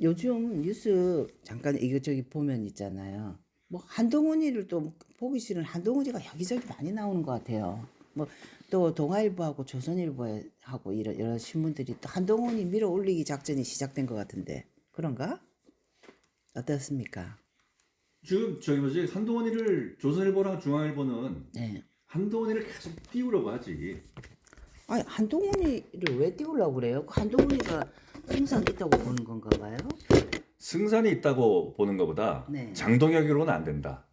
요즘 뉴스 잠깐 이것저기 보면 있잖아요. 뭐 한동훈이를 또 보기 싫은 한동훈이가 여기저기 많이 나오는 것 같아요. 뭐 또 동아일보하고 조선일보하고 이런 여러 신문들이 또 한동훈이 밀어 올리기 작전이 시작된 것 같은데 그런가? 어떻습니까? 지금 저기 뭐지 한동훈이를 조선일보랑 중앙일보는 네. 한동훈이를 계속 띄우려고 하지. 아니 한동훈이를 왜 띄우려고 그래요? 한동훈이가 승산 있다고 보는 건가 봐요? 승산이 있다고 보는 것보다 네. 장동혁으로는 안 된다.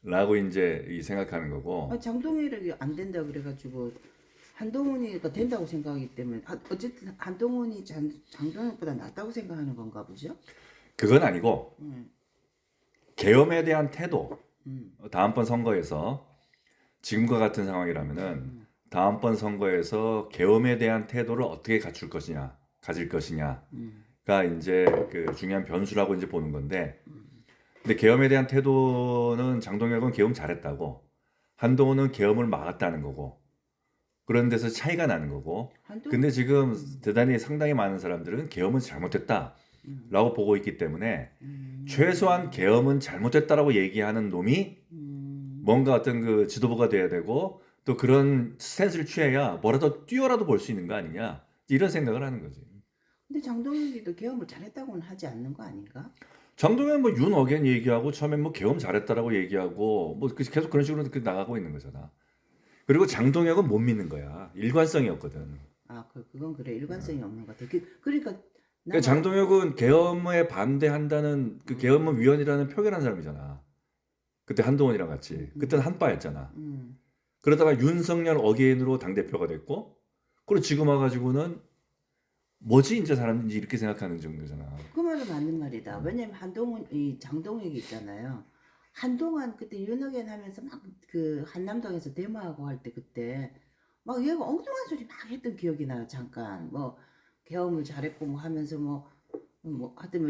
라고 이제 생각하는 거고. 장동일이 안 된다 그래가지고 한동훈이가 된다고 생각하기 때문에 어쨌든 한동훈이 장동혁보다 낫다고 생각하는 건가 보죠? 그건 아니고 음, 계엄에 대한 태도. 음, 다음번 선거에서 지금과 같은 상황이라면은 다음번 선거에서 계엄에 대한 태도를 어떻게 갖출 것이냐, 가질 것이냐가 음, 이제 그 중요한 변수라고 이제 보는 건데. 근데 계엄에 대한 태도는 장동혁은 계엄 잘했다고, 한동훈은 계엄을 막았다는 거고, 그런 데서 차이가 나는 거고. 한동, 근데 지금 대단히 상당히 많은 사람들은 계엄은 잘못됐다라고 보고 있기 때문에 최소한 계엄은 잘못됐다라고 얘기하는 놈이 음. 뭔가 어떤 그 지도부가 돼야 되고, 또 그런 스탠스를 취해야 뭐라도 뛰어라도 볼 수 있는 거 아니냐, 이런 생각을 하는 거지. 근데 장동혁이도 계엄을 잘했다고는 하지 않는 거 아닌가? 장동현 뭐 윤 어겐 얘기하고 처음에 뭐 계엄 잘했다라고 얘기하고 뭐 계속 그런 식으로 나가고 있는 거잖아. 그리고 장동혁은 못 믿는 거야. 일관성이었거든. 그건 그래 일관성이 없는 것 같아. 그러니까 그러니까 나가 장동혁은 계엄에 반대한다는 그 계엄은 위헌이라는 표결한 사람이잖아. 그때 한동훈이랑 같이. 그때는 한빠였잖아. 음, 그러다가 윤석열 어게인으로 당대표가 됐고, 그리고 지금 와가지고는 뭐지 이제 사람인지 이렇게 생각하는 정도잖아. 그 말은 맞는 말이다. 왜냐면 이 장동혁이 있잖아요. 한동안 그때 윤호견 하면서 막 그 한남동에서 데모하고 할 때 그때 막 얘가 엉뚱한 소리 막 했던 기억이 나요. 잠깐 뭐 계엄을 잘했고 뭐 하면서 뭐 하여튼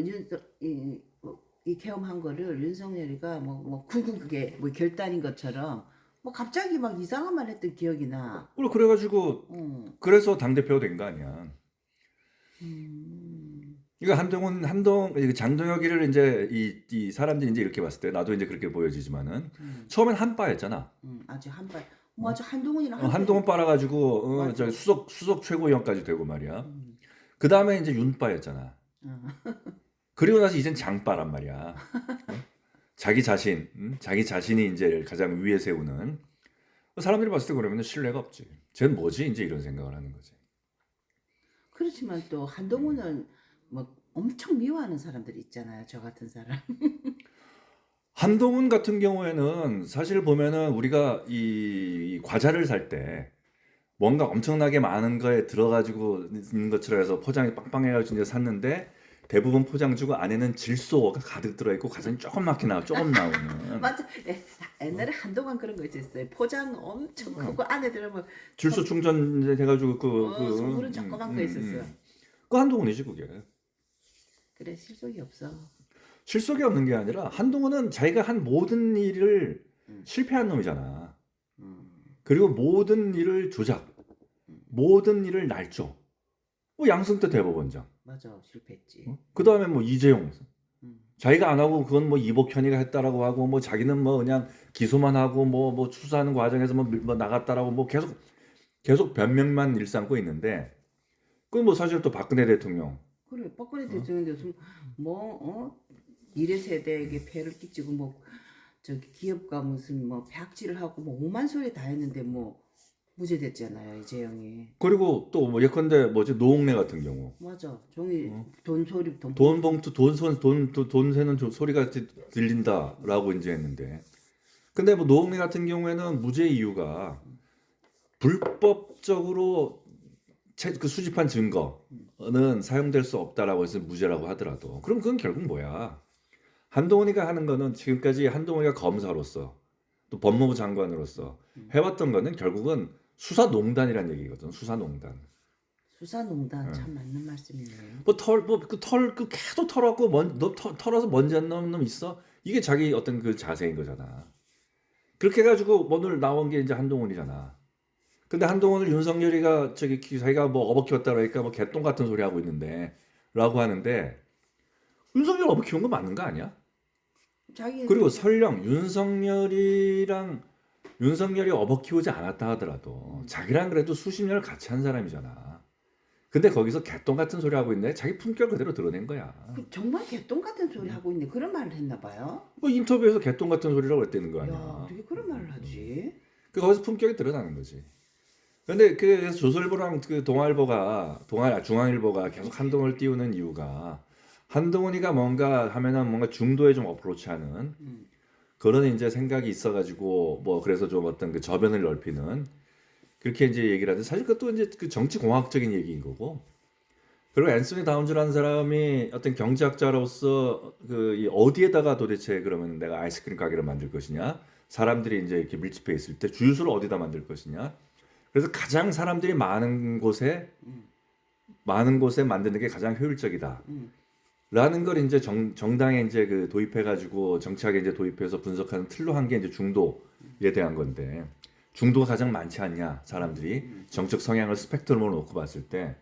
이 계엄한 거를 윤석열이가 뭐 굵은 그게 뭐 결단인 것처럼 뭐 갑자기 막 이상한 말 했던 기억이 나. 그리고 그래가지고 어. 그래서 당대표가 된 거 아니야. 음. 이거 이거 장동혁이를 이제 이 사람들이 이제 이렇게 봤을 때, 나도 이제 그렇게 보여지지만은 음. 처음엔 한빠였잖아. 아주 한발 어? 맞아 한동훈이랑 한발 한동훈 빨아가지고 맞아. 저기 수석 최고위원까지 되고 말이야. 음. 그 다음에 이제 윤빠였잖아. 어. 그리고 나서 이젠 장빠란 말이야. 자기 자신이 이제 가장 위에 세우는. 사람들이 봤을 때 그러면 신뢰가 없지. 쟤는 뭐지? 이제 이런 생각을 하는 거지. 그렇지만 또 한동훈은 뭐 엄청 미워하는 사람들이 있잖아요. 저 같은 사람. 한동훈 같은 경우에는 사실 보면은 우리가 이 과자를 살 때 뭔가 엄청나게 많은 거에 들어가지고 있는 것처럼 해서 포장이 빵빵해가지고 이제 샀는데, 대부분 포장 주고 안에는 질소가 가득 들어있고 가장이 조금 나오는 맞아. 옛날에 한동안 그런 거 있었어요. 포장 엄청 크고 안에 들어가면 질소 충전 이제 해가지고 소물은 조그만 거 있었어요. 그 한동훈이지 그게. 그래 실속이 없어. 실속이 없는 게 아니라 한동훈은 자기가 한 모든 일을 음. 실패한 놈이잖아. 음. 그리고 모든 일을 조작, 모든 일을 날조. 뭐 양승태 대법원장, 맞아 실패했지. 그 다음에 뭐 이재용, 음. 자기가 안 하고 그건 뭐 이복현이가 했다라고 하고, 뭐 자기는 뭐 그냥 기소만 하고 뭐 수사하는 과정에서 뭐 나갔다라고 뭐 계속 변명만 일삼고 있는데, 그건 뭐 사실 또 박근혜 대통령, 그래 박근혜 대통령도 미래 세대에게 폐를 끼치고 뭐 저기 기업가 무슨 뭐 백지를 하고 뭐 오만 소리 다 했는데 뭐 무죄됐잖아요 이재영이. 그리고 또 뭐 예컨대 뭐지 노웅래 같은 경우 맞아 종이 어? 돈 소리 돈 봉투 돈 세는 소리가 들린다라고 이제 했는데, 근데 뭐 노웅래 같은 경우에는 무죄 이유가 불법적으로 그 수집한 증거는 사용될 수 없다라고 해서 무죄라고 하더라도, 그럼 그건 결국 뭐야? 한동훈이가 하는 거는, 지금까지 한동훈이가 검사로서 또 법무부 장관으로서 해왔던 거는 결국은 수사농단이란 얘기거든. 수사농단. 수사농단 참 맞는 말씀이네요. 그 계속 털었고, 털어서 먼지 안 나오는 놈 있어? 이게 자기 어떤 그 자세인 거잖아. 그렇게 해가지고 오늘 나온 게 이제 한동훈이잖아. 근데 한동훈을 윤석열이가 자기가 뭐 업어 키웠다 그러니까 뭐 개똥 같은 소리 하고 있는데, 라고 하는데, 윤석열 업어 키운 거 맞는 거 아니야? 자기 그리고 설령 윤석열이 업어 키우지 않았다 하더라도 자기랑 그래도 수십 년을 같이 한 사람이잖아. 근데 거기서 개똥 같은 소리 하고 있네. 자기 품격 그대로 드러낸 거야. 정말 개똥 같은 소리 하고 있네. 그런 말을 했나 봐요. 뭐 인터뷰에서 개똥 같은 소리라고 했다는 거 야, 아니야. 어떻게 그런 말을 하지? 그 거기서 품격이 드러나는 거지. 근데 그래서 조선일보랑 그 중앙일보가 계속 한동훈을 띄우는 이유가 한동훈이가 뭔가 하면은 뭔가 중도에 좀 어프로치하는 그런 이제 생각이 있어가지고 뭐 그래서 좀 어떤 그 저변을 넓히는 그렇게 이제 얘기를 하는데 사실 그것도 이제 그 정치 공학적인 얘기인 거고. 그리고 앤서니 다운즈라는 사람이 어떤 경제학자로서 이 어디에다가 도대체 그러면 내가 아이스크림 가게를 만들 것이냐, 사람들이 이제 이렇게 밀집해 있을 때 주유소를 어디다 만들 것이냐. 그래서 가장 사람들이 많은 곳에 만드는 게 가장 효율적이다. 라는 걸 이제 정당에 이제 그 도입해가지고 정치학에 이제 도입해서 분석하는 틀로 한 게 이제 중도에 대한 건데, 중도가 가장 많지 않냐, 사람들이 정책 성향을 스펙트럼으로 놓고 봤을 때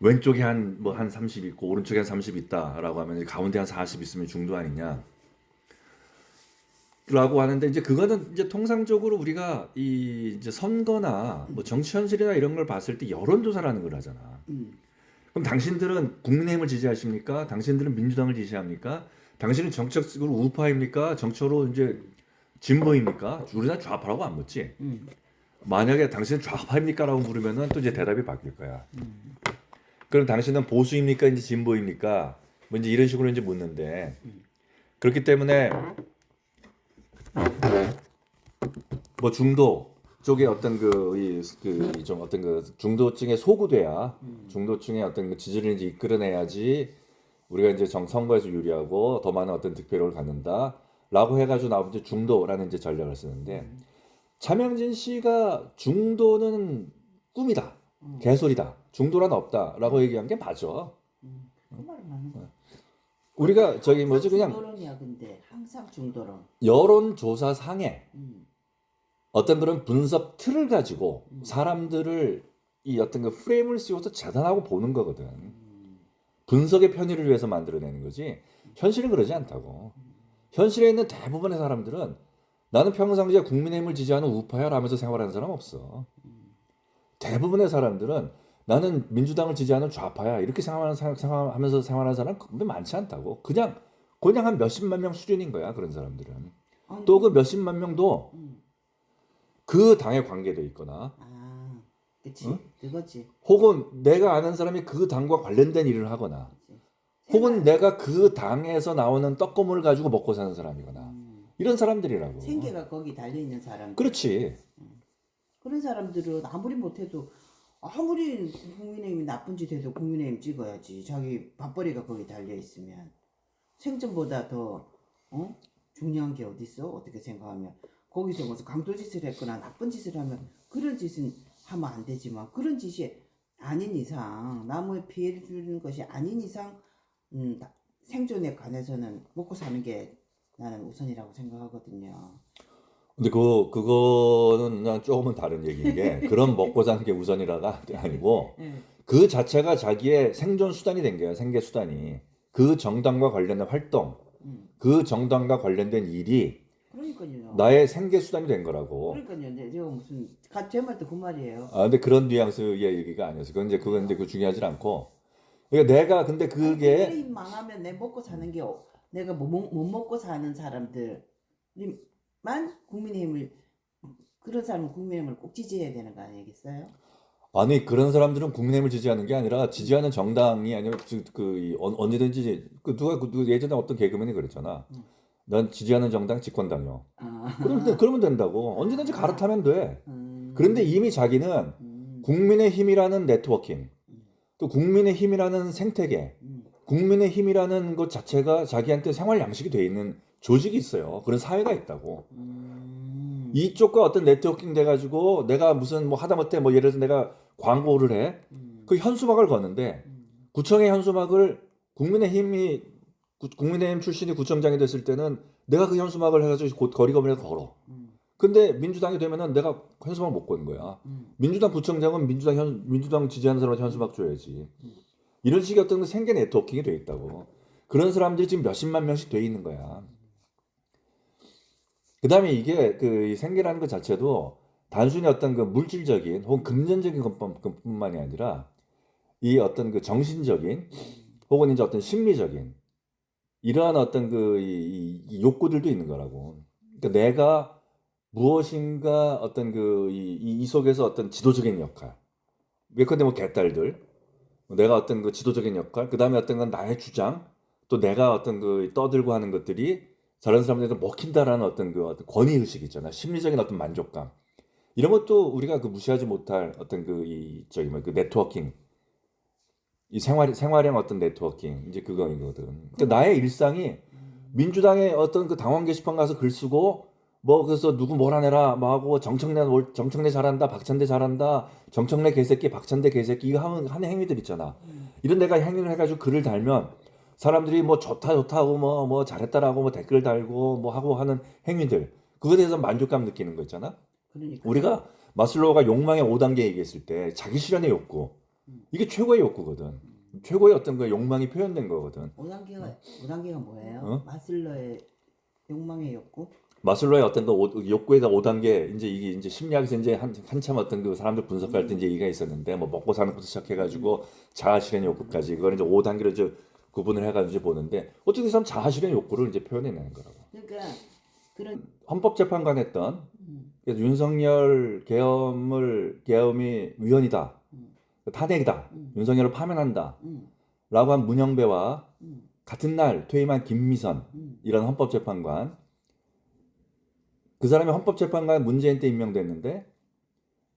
왼쪽에 한 30 있고 오른쪽에 한 30 있다라고 하면 가운데 한 40 있으면 중도 아니냐. 라고 하는데 이제 그거는 이제 통상적으로 우리가 이제 선거나 뭐 정치 현실이나 이런 걸 봤을 때 여론조사라는 걸 하잖아. 그럼 당신들은 국민의힘을 지지하십니까? 당신들은 민주당을 지지합니까? 당신은 정책적으로 우파입니까? 정치적으로 이제 진보입니까? 우리나라 좌파라고 안 묻지. 만약에 당신은 좌파입니까라고 물으면은 또 이제 대답이 바뀔 거야. 그럼 당신은 보수입니까? 이제 진보입니까? 뭐 이제 이런 식으로 이제 묻는데 그렇기 때문에 뭐 중도 쪽에 어떤 좀 어떤 그 중도층에 소구돼야 중도층의 어떤 그 지지를 이제 이끌어내야지 우리가 이제 선거에서 유리하고 더 많은 어떤 득표력을 갖는다라고 해가지고 나오면 이제 중도라는 이제 전략을 쓰는데 차명진 씨가 중도는 꿈이다, 개소리다, 중도란 없다라고 얘기한 게 맞아. 그 말은 맞는 거야. 우리가 저기 뭐지 그냥 중도론이야. 근데 항상 중도론. 여론조사 상에 어떤 그런 분석 틀을 가지고 사람들을 이 어떤 그 프레임을 씌워서 재단하고 보는 거거든. 분석의 편의를 위해서 만들어내는 거지. 현실은 그러지 않다고. 현실에 있는 대부분의 사람들은 나는 평상시에 국민의힘을 지지하는 우파야 라면서 생활하는 사람 없어. 대부분의 사람들은 나는 민주당을 지지하는 좌파야 이렇게 생각하면서 생활하는 사람 많지 않다고. 그냥 한 몇십만 명 수준인 거야 그런 사람들은. 또 그 몇십만 명도 그 당에 관계돼 있거나 그치. 응? 그거지. 혹은 내가 아는 사람이 그 당과 관련된 일을 하거나 혹은 내가 그 당에서 나오는 떡고물을 가지고 먹고 사는 사람이거나 이런 사람들이라고. 생계가 거기 달려있는 사람들. 그렇지. 그런 사람들은 아무리 못해도 아무리 국민의힘이 나쁜 짓 해도 국민의힘 찍어야지. 자기 밥벌이가 거기 달려있으면. 생존보다 더 중요한 게 어딨어? 어떻게 생각하면. 거기서 무슨 강도짓을 했거나 나쁜 짓을 하면 그런 짓은 하면 안 되지만 그런 짓이 아닌 이상 남의 피해를 주는 것이 아닌 이상 생존에 관해서는 먹고 사는 게 나는 우선이라고 생각하거든요. 근데 그거는 그냥 조금은 다른 얘기인 게 그런 먹고 사는 게 우선이라가 아니고 그 자체가 자기의 생존 수단이 된 거야. 생계 수단이. 그 정당과 관련된 활동, 그 정당과 관련된 일이 그러니까요. 나의 생계 수단이 된 거라고. 그러니까요. 네, 제가 무슨 제 말도 그 말이에요. 근데 그런 뉘앙스의 얘기가 아니었어. 그건 이제 그 중요하지 않고. 그러니까 내가 근데 그게 국민의힘 망하면 내 먹고 사는 게 내가 못 먹고 사는 사람들만 국민의힘을 그런 사람은 국민의힘을 꼭 지지해야 되는 거 아니겠어요? 아니 그런 사람들은 국민의힘을 지지하는 게 아니라 지지하는 정당이 아니면 언제든지 누가 예전에 어떤 개그맨이 그랬잖아. 난 지지하는 정당 집권당이요. 그러면 된다고. 언제든지 갈아타면 돼. 그런데 이미 자기는 국민의힘이라는 네트워킹, 또 국민의힘이라는 생태계, 국민의힘이라는 것 자체가 자기한테 생활 양식이 돼 있는 조직이 있어요. 그런 사회가 있다고. 이쪽과 어떤 네트워킹 돼가지고 내가 무슨 뭐 하다못해 뭐 예를 들어서 내가 광고를 해. 그 현수막을 거는데 구청의 현수막을 국민의힘 출신이 구청장이 됐을 때는 내가 그 현수막을 해가지고 곧 거리검이라도 걸어. 근데 민주당이 되면은 내가 현수막 못 거는 거야. 민주당 구청장은 민주당 지지하는 사람한테 현수막 줘야지. 이런 식의 어떤 생계 네트워킹이 돼 있다고. 그런 사람들이 지금 몇십만 명씩 돼 있는 거야. 그다음에 이게 그 생계라는 것 자체도 단순히 어떤 그 물질적인 혹은 금전적인 것뿐만이 아니라 이 어떤 그 정신적인 혹은 이제 어떤 심리적인 이러한 어떤 그 이 욕구들도 있는 거라고. 그러니까 내가 무엇인가 어떤 그 이 속에서 어떤 지도적인 역할. 예컨대 뭐 개딸들, 내가 어떤 그 지도적인 역할, 그 다음에 어떤 건 나의 주장, 또 내가 어떤 그 떠들고 하는 것들이 다른 사람들에게 먹힌다라는 어떤 그 어떤 권위 의식 있잖아. 심리적인 어떤 만족감. 이런 것도 우리가 그 무시하지 못할 어떤 그 이 저기 뭐 그 네트워킹, 이 생활형 어떤 네트워킹 이제 그거이거든. 그러니까 나의 일상이 민주당의 어떤 그 당원 게시판 가서 글 쓰고 뭐 그래서 누구 몰아내라 뭐 하고 정청래 잘한다 박찬대 잘한다 정청래 개새끼 박찬대 개새끼 이거 하는 행위들 있잖아. 이런 내가 행위를 해가지고 글을 달면 사람들이 뭐 좋다 좋다고 뭐 잘했다라고 뭐 댓글 달고 뭐 하고 하는 행위들 그거에 대해서 만족감 느끼는 거 있잖아. 그러니까. 우리가 마슬로우가 욕망의 5단계 얘기했을 때 자기 실현의 욕구 이게 최고의 욕구거든. 최고의 어떤 그 욕망이 표현된 거거든. 5단계가 뭐예요? 어? 마슬로의 욕망의 욕구? 마슬로의 어떤 그 욕구에 대한 5단계 이제 이게 이제 심리학에서 이제 한참 어떤 그 사람들 분석할 때 이제 얘기가 있었는데 뭐 먹고 사는 것부터 시작해가지고 자아 실현 욕구까지 그걸 이제 5단계로 이제 구분을 해가지고 이제 보는데 어쨌든 이 사람 자아 실현 욕구를 이제 표현해내는 거라고. 그러니까 그런 헌법재판관 했던 그래서 윤석열 계엄이 위헌이다, 탄핵이다, 윤석열을 파면한다. 라고 한 문영배와 같은 날 퇴임한 김미선 이런 헌법재판관 그 사람이 헌법재판관 문재인 때 임명됐는데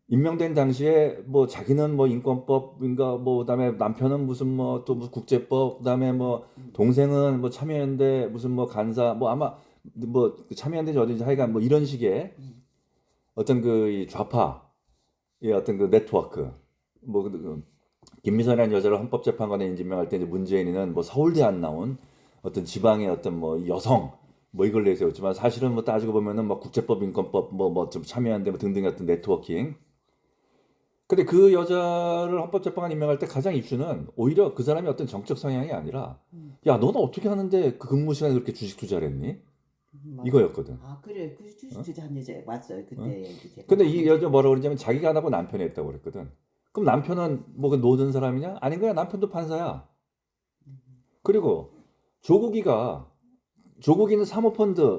임명된 당시에 뭐 자기는 뭐 인권법인가 뭐 그다음에 남편은 무슨 뭐 또 무슨 국제법 그다음에 뭐 동생은 뭐 참여연대 무슨 뭐 간사 뭐 아마 뭐 참여연대지 어딘지 하여간 뭐 이런 식의 어떤 그 좌파의 어떤 그 네트워크 뭐 김미선이라는 여자를 헌법재판관에 임명할 때 이제 문재인이는 뭐 서울대 안 나온 어떤 지방의 어떤 뭐 여성 뭐 이걸 내세웠지만 사실은 뭐 따지고 보면은 뭐 국제법 인권법 뭐 좀 참여한데 뭐 등등의 어떤 네트워킹. 근데 그 여자를 헌법재판관 임명할 때 가장 이슈는 오히려 그 사람이 어떤 정적 성향이 아니라 야 너는 어떻게 하는데 그 근무 시간에 그렇게 주식 투자를 했니? 이거였거든. 아 그래 그 주식 투자한 여자 맞어요 그때 얘기 근데 이 여자 뭐라고 그러냐면 자기가 안 하고 남편이 했다고 그랬거든. 그럼 남편은 뭐 그 노든 사람이냐? 아닌 거야. 남편도 판사야. 그리고 조국이는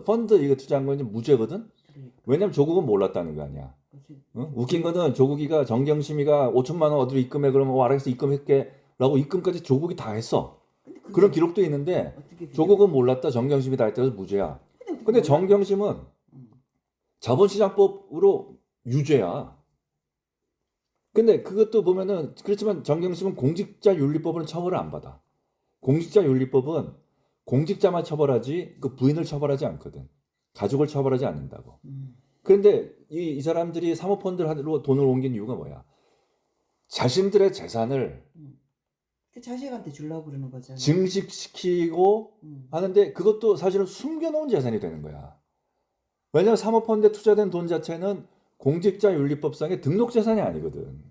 펀드 이거 투자한 건 이제 무죄거든. 그러니까. 왜냐면 조국은 몰랐다는 거 아니야. 그치. 응? 웃긴 거는 조국이가 정경심이가 5천만 원 어디로 입금해 그러면 알아서 입금할게라고 입금까지 조국이 다 했어. 근데 그게 그런 기록도 있는데 어떻게 그게- 조국은 몰랐다. 정경심이 다 했다고 해서 무죄야. 근데 정경심은 자본시장법으로 유죄야. 근데 그것도 보면은 그렇지만 정경심은 공직자윤리법으로는 처벌을 안 받아. 공직자윤리법은 공직자만 처벌하지 그 부인을 처벌하지 않거든. 가족을 처벌하지 않는다고. 그런데 이 사람들이 사모펀드로 돈을 옮긴 이유가 뭐야? 자신들의 재산을 그 자식한테 주려고 그러는 거잖아. 증식시키고 하는데 그것도 사실은 숨겨놓은 재산이 되는 거야. 왜냐하면 사모펀드에 투자된 돈 자체는 공직자윤리법상의 등록재산이 아니거든.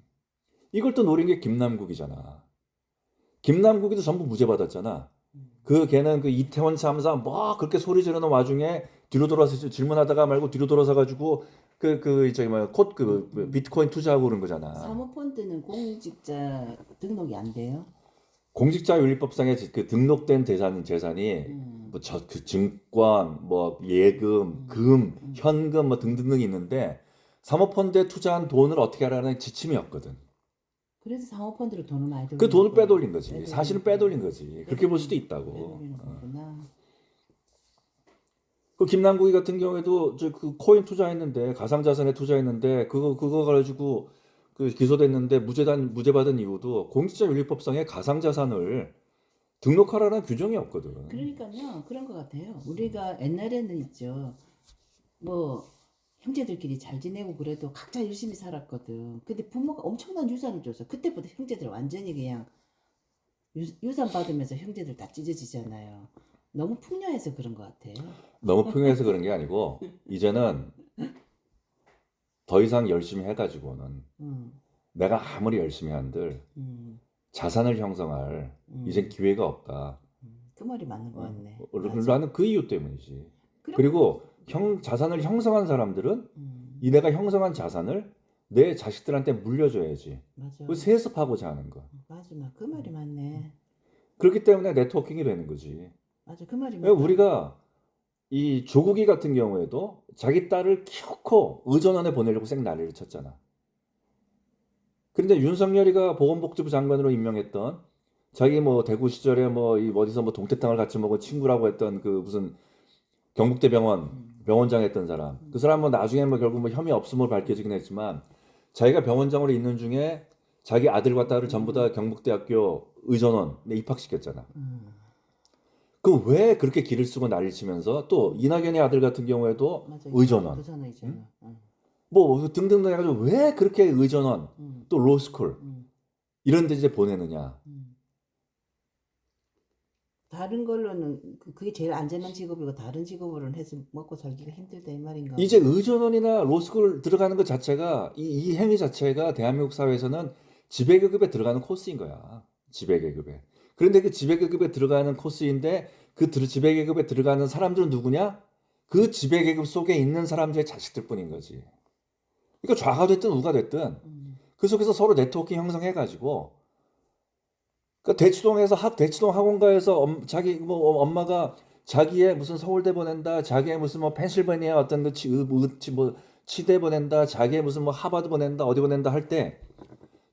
이걸 또 노린 게 김남국이잖아. 김남국이도 전부 무죄 받았잖아. 걔는 그 이태원 참사 뭐 그렇게 소리 지르는 와중에 뒤로 돌아서 질문하다가 말고 뒤로 돌아서 가지고 저기 뭐야 비트코인 투자하고 그런 거잖아. 사모펀드는 공직자 등록이 안 돼요? 공직자윤리법상의 그 등록된 재산이 뭐 그 증권, 뭐 예금, 현금 뭐 등등등이 있는데 사모펀드에 투자한 돈을 어떻게 하라는 지침이 없거든. 그래서 사모펀드로 돈을 많이 그 돌리는 돈을 거야. 빼돌린 거지. 사실은 빼돌린 거지. 그렇게 볼 수도 있다고. 빼돌리는 거구나. 그 김남국이 같은 경우에도 그 코인 투자했는데 가상자산에 투자했는데 그거 가지고 그 기소됐는데 무죄 받은 이유도 공직자윤리법상의 가상자산을 등록하라는 규정이 없거든. 그러니까요 그런 것 같아요. 우리가 옛날에는 있죠. 뭐 형제들끼리 잘 지내고 그래도 각자 열심히 살았거든. 근데 부모가 엄청난 유산을 줘서 그때부터 형제들 완전히 그냥 유산 받으면서 형제들 다 찢어지잖아요. 너무 풍요해서 그런 것 같아요. 너무 평해서 그런 게 아니고 이제는 더 이상 열심히 해가지고는 음, 내가 아무리 열심히 한들 음, 자산을 형성할 이젠 기회가 없다. 그 말이 맞는 것 같네. 맞아. 라는 그 이유 때문이지. 그럼 그리고 자산을 형성한 사람들은 이 내가 형성한 자산을 내 자식들한테 물려줘야지. 맞아. 그 세습하고자 하는 거. 맞아, 그 말이 맞네. 그렇기 때문에 네트워킹이 되는 거지. 맞아, 그 말이 왜 맞다. 우리가 이 조국이 같은 경우에도 자기 딸을 키워코 의전원에 보내려고 생 난리를 쳤잖아. 그런데 윤석열이가 보건복지부 장관으로 임명했던 자기 뭐 대구 시절에 뭐 이 어디서 뭐 동태탕을 같이 먹은 친구라고 했던 그 무슨 경북대병원 병원장 했던 사람. 그 사람은 나중에 뭐 결국 뭐 혐의 없음을 밝혀지긴 했지만 자기가 병원장으로 있는 중에 자기 아들과 딸을 전부 다 경북대학교 의전원에 입학시켰잖아. 그 왜 그렇게 기를 쓰고 난리를 치면서 또 이낙연의 아들 같은 경우에도 맞아, 의전원 의전원 있잖아. 뭐 등등등 해가지고 왜 그렇게 의전원 또 로스쿨 음. 이런 데 이제 보내느냐. 다른 걸로는 그게 제일 안전한 직업이고 다른 직업으로는 해서 먹고 살기가 힘들다 이 말인가? 이제 의전원이나 로스쿨 들어가는 것 자체가 이 행위 자체가 대한민국 사회에서는 지배계급에 들어가는 코스인 거야. 지배계급에. 그런데 그 지배계급에 들어가는 코스인데 그 지배계급에 들어가는 사람들은 누구냐? 그 지배계급 속에 있는 사람들의 자식들 뿐인 거지. 그러니까 좌가 됐든 우가 됐든 그 속에서 서로 네트워킹 형성해가지고 그러니까 대치동 학원가에서 자기 뭐 엄마가 자기의 무슨 서울대 보낸다, 자기의 무슨 뭐 펜실베니아 어떤 뭐 치대 보낸다, 자기의 무슨 뭐 하버드 보낸다, 어디 보낸다 할 때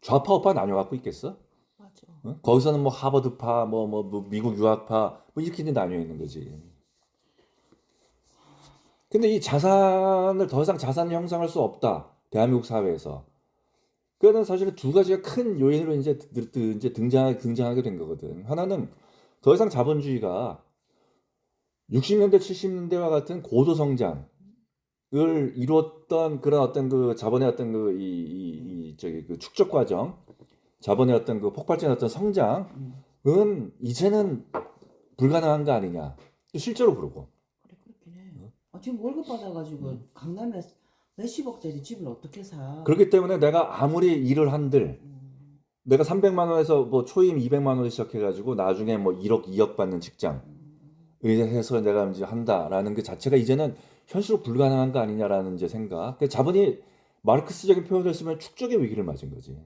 좌파 우파 나뉘어 갖고 있겠어? 맞아. 어? 거기서는 뭐 하버드파, 뭐 미국 유학파 뭐 이렇게 이제 나뉘어 있는 거지. 근데 이 자산을 더 이상 자산을 형성할 수 없다. 대한민국 사회에서. 그거는 사실 두 가지가 큰 요인으로 이제 등장하게 된 거거든. 하나는 더 이상 자본주의가 60년대, 70년대와 같은 고도 성장을 이뤘던 그런 어떤 그 자본의 어떤 그 축적 과정, 자본의 어떤 그 폭발적인 어떤 성장은 이제는 불가능한 거 아니냐. 실제로 그러고. 그래 그렇긴 해. 지금 월급 받아가지고 강남에 몇십억짜리 집을 어떻게 사? 그렇기 때문에 내가 아무리 일을 한들 내가 300만 원에서 뭐 초임 200만 원을 시작해가지고 나중에 뭐 1억, 2억 받는 직장 해서 내가 이제 한다라는 그 자체가 이제는 현실로 불가능한 거 아니냐라는 이제 생각. 그 자본이 마르크스적인 표현을 쓰면 축적의 위기를 맞은 거지.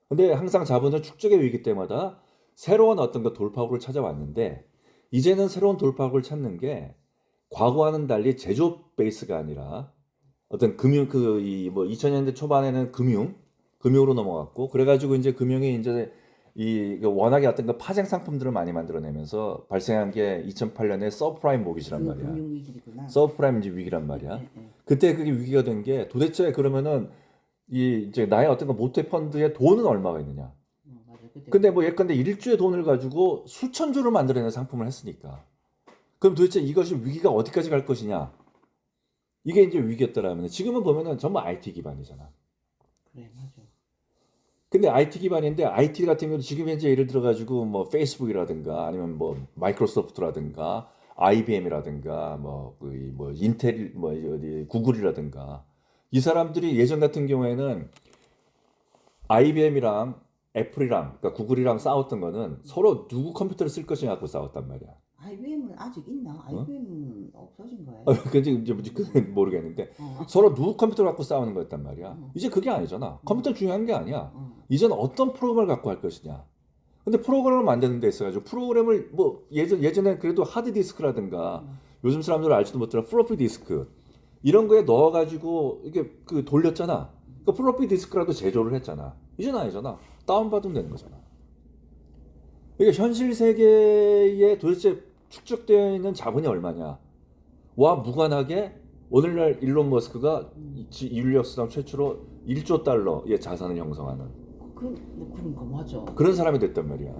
근데 항상 자본은 축적의 위기 때마다 새로운 어떤 그 돌파구를 찾아왔는데 이제는 새로운 돌파구를 찾는 게 과거와는 달리 제조업 베이스가 아니라 어떤 금융 뭐 2000년대 초반에는 금융으로 넘어갔고 그래가지고 이제 금융이 이제 워낙에 어떤 그 파생 상품들을 많이 만들어내면서 발생한 게 2008년에 서브프라임 모기지란 말이야. 금융 위기구나. 서브프라임 위기란 말이야. 네. 그때 그게 위기가 된 게 도대체 그러면은 이제 나의 어떤 그 모태 펀드에 돈은 얼마가 있느냐. 맞아. 그때 근데 뭐 예컨대 1조의 돈을 가지고 수천 조를 만들어내는 상품을 했으니까. 그럼 도대체 이것이 위기가 어디까지 갈 것이냐. 이게 이제 위기였더라면 지금은 보면은 전부 IT 기반이잖아. 그래 맞아. 근데 IT 기반인데 IT 같은 경우도 지금 현재 예를 들어 가지고 뭐 페이스북이라든가 아니면 뭐 마이크로소프트라든가 IBM이라든가 뭐 인텔 뭐 어디 구글이라든가 이 사람들이 예전 같은 경우에는 IBM이랑 애플이랑 그러니까 구글이랑 싸웠던 거는 서로 누구 컴퓨터를 쓸 것이냐 갖고 싸웠단 말이야. IBM은 아직 있나? IBM은 없어진 거야. 그건 이제 그건 모르겠는데 서로 누구 컴퓨터를 갖고 싸우는 거였단 말이야. 이제 그게 아니잖아. 컴퓨터 중요한 게 아니야. 이제는 어떤 프로그램을 갖고 할 것이냐. 근데 프로그램을 만드는 데 있어가지고 프로그램을 뭐 예전에 그래도 하드 디스크라든가 요즘 사람들 알지도 못하는 플로피 디스크 이런 거에 넣어가지고 이게 그 돌렸잖아. 그 플로피 디스크라도 제조를 했잖아. 이제는 아니잖아. 다운받으면 되는 거잖아. 그러니까 현실 세계에 도대체 축적되어 있는 자본이 얼마냐? 와 무관하게 오늘날 일론 머스크가 인류 역사상 최초로 1조 달러의 자산을 형성하는 그러니까 맞아. 그런 사람이 됐단 말이야.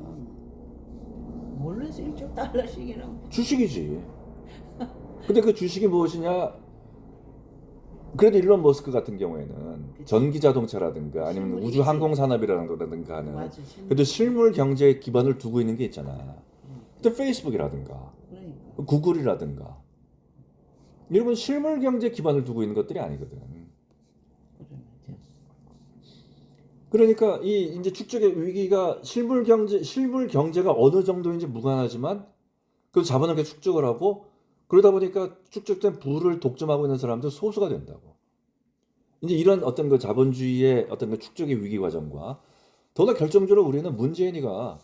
몰래서 1조 달러씩이랑. 주식이지. 근데 그 주식이 무엇이냐? 그래도 일론 머스크 같은 경우에는 그치. 전기 자동차라든가 아니면 실물이 우주 있지. 항공 산업이라든가 하는 맞아. 그래도 실물 경제에 기반을 두고 있는 게 있잖아. 근데 페이스북이라든가 그러니까. 구글이라든가 이런 건 실물 경제 기반을 두고 있는 것들이 아니거든. 그래 맞아. 그러니까 이 이제 축적의 위기가 실물 경제가 어느 정도인지 무관하지만 그래서 자본을 이렇게 축적을 하고 그러다 보니까 축적된 부를 독점하고 있는 사람들 소수가 된다고. 이제 이런 어떤 그 자본주의의 어떤 그 축적의 위기 과정과 더더 결정적으로 우리는 문재인이가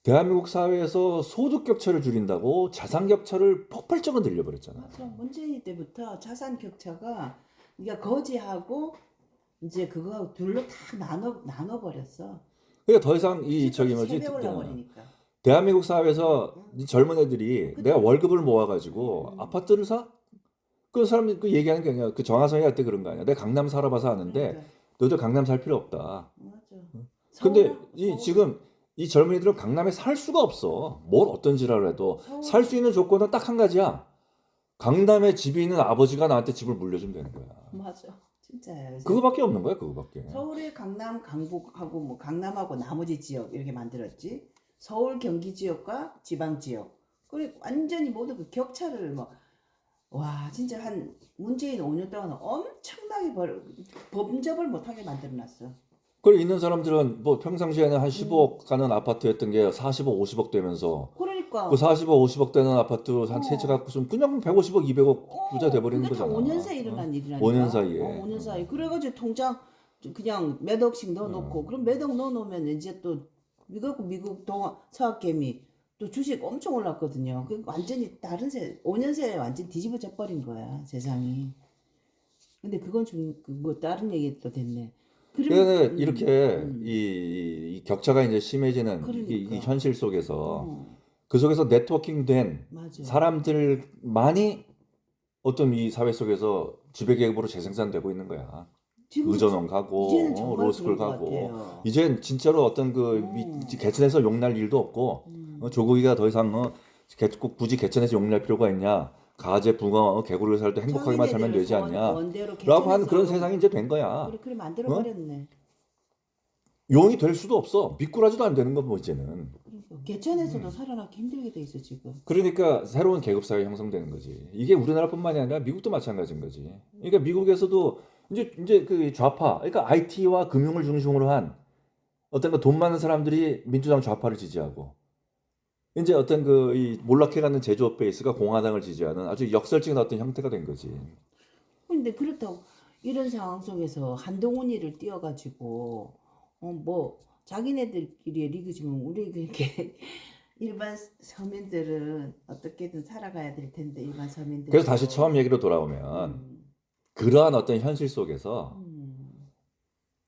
대한민국 사회에서 소득 격차를 줄인다고 자산 격차를 폭발적으로 늘려버렸잖아. 맞아. 문재인 때부터 자산 격차가 네가 거지하고 이제 그거 둘로 다 나눠 버렸어. 그러니까 더 이상 이 저기 실컷 뭐지 세배 올라버리니까. 대한민국 사회에서 이 젊은 애들이 그치. 내가 월급을 모아가지고 음. 아파트를 사? 그 사람이 그 얘기하는 게 아니야. 그 정하성이 할 때 그런 거 아니야. 내가 강남 살아봐서 아는데 그러니까. 너희들 강남 살 필요 없다. 맞아. 근데 이 서울, 지금 이 젊은이들은 강남에 살 수가 없어. 뭘 어떤 지랄을 해도 서울. 살 수 있는 조건은 딱 한 가지야. 강남에 집이 있는 아버지가 나한테 집을 물려주면 되는 거야. 맞아. 진짜야. 요새. 그거밖에 없는 거야, 그거밖에. 서울의 강남, 강북하고 뭐 강남하고 나머지 지역 이렇게 만들었지. 서울, 경기 지역과 지방 지역. 그리고 완전히 모두 그 격차를 뭐 와 진짜 한 문재인 5년 동안 엄청나게 범접을 못하게 만들어놨어. 그리고 있는 사람들은 뭐 평상시에는 한 10억 가는 아파트였던 게 40억, 50억 되면서 그러니까 그 40억, 50억 되는 아파트 한 세 채 갖고 있으면 그냥 150억, 200억 부자 돼버리는 그게 다 거잖아. 5년 사이에 일어난 일이라니까. 5년 사이에. 5년 사이. 그래가지고 통장 그냥 몇 억씩 넣어놓고 그럼 몇 억 넣어놓으면 이제 또 미국 동아 서학개미 또 주식 엄청 올랐거든요. 그 완전히 다른 5년 새에 완전 뒤집어져 버린 거야 세상이. 근데 그건 좀 뭐 다른 얘기 또 됐네. 그러니까 그러면 이렇게 이 격차가 이제 심해지는 이 그러니까. 현실 속에서 어, 그 속에서 네트워킹된 맞아. 사람들만이 어떤 이 사회 속에서 지배계급으로 재생산되고 있는 거야. 지금 의전원 가고 이제는 정말 로스쿨 그런 것 가고 같아요. 이젠 진짜로 어떤 그 개천에서 용날 일도 없고 조국이가 더 이상 꼭 굳이 개천에서 용날 필요가 있냐 가재 붕어 개구리를 살도 행복하게만 살면 되지 않냐 원대로 라고 하는 개천에서 그런 세상이 이제 된 거야. 그래 만들어 버렸네. 용이 될 수도 없어. 미꾸라지도 안 되는 건 뭐 이제는. 그러니까 개천에서도 살아남기 힘들게 돼 있어 지금. 그러니까 새로운 계급사회가 형성되는 거지. 이게 우리나라뿐만이 아니라 미국도 마찬가지인 거지. 그러니까 미국에서도 이제 그 좌파, 그러니까 IT와 금융을 중심으로 한 어떤 그 돈 많은 사람들이 민주당 좌파를 지지하고 이제 어떤 그 이 몰락해가는 제조업 베이스가 공화당을 지지하는 아주 역설적인 어떤 형태가 된 거지. 근데 그렇다고 이런 상황 속에서 한동훈이를 띄워가지고 뭐 자기네들끼리의 리그지만 우리 그렇게 일반 서민들은 어떻게든 살아가야 될 텐데 일반 서민들. 그래서 다시 처음 얘기로 돌아오면 그러한 어떤 현실 속에서